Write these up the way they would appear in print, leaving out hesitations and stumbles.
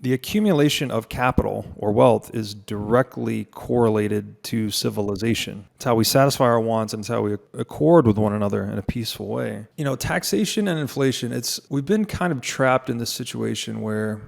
The accumulation of capital or wealth is directly correlated to civilization. It's how we satisfy our wants, and it's how we accord with one another in a peaceful way. Taxation and inflation, we've been kind of trapped in this situation where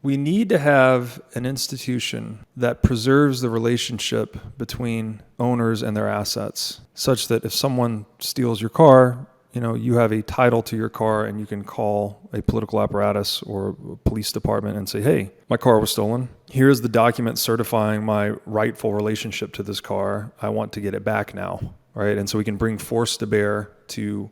we need to have an institution that preserves the relationship between owners and their assets, such that if someone steals your car, you have a title to your car and you can call a political apparatus or a police department and say, hey, my car was stolen. Here's the document certifying my rightful relationship to this car. I want to get it back now, right? And so we can bring force to bear to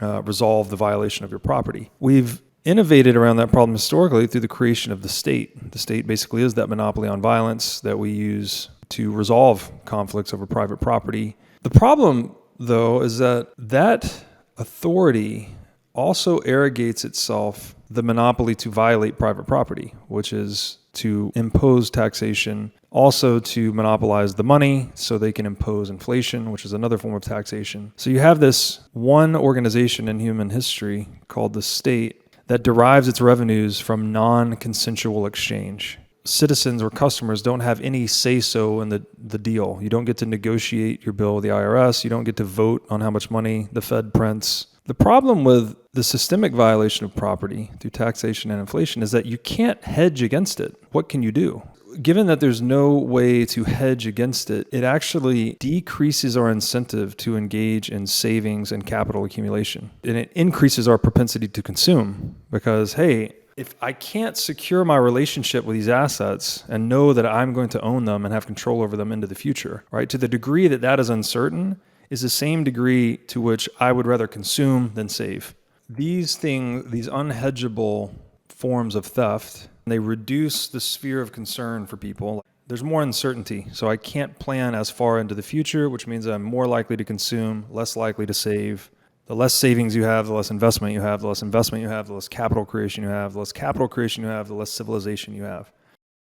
resolve the violation of your property. We've innovated around that problem historically through the creation of the state. The state basically is that monopoly on violence that we use to resolve conflicts over private property. The problem, though, is that authority also arrogates itself the monopoly to violate private property, which is to impose taxation, also to monopolize the money so they can impose inflation, which is another form of taxation. So you have this one organization in human history called the state that derives its revenues from non-consensual exchange. Citizens or customers don't have any say-so in the deal. You don't get to negotiate your bill with the IRS. You don't get to vote on how much money the Fed prints. The problem with the systemic violation of property through taxation and inflation is that you can't hedge against it. What can you do? Given that there's no way to hedge against it, it actually decreases our incentive to engage in savings and capital accumulation. And it increases our propensity to consume because, hey, if I can't secure my relationship with these assets and know that I'm going to own them and have control over them into the future, right? To the degree that that is uncertain is the same degree to which I would rather consume than save. These unhedgeable forms of theft, they reduce the sphere of concern for people. There's more uncertainty, so I can't plan as far into the future, which means I'm more likely to consume, less likely to save. The less savings you have, the less investment you have. The less investment you have, the less capital creation you have. The less capital creation you have, the less civilization you have.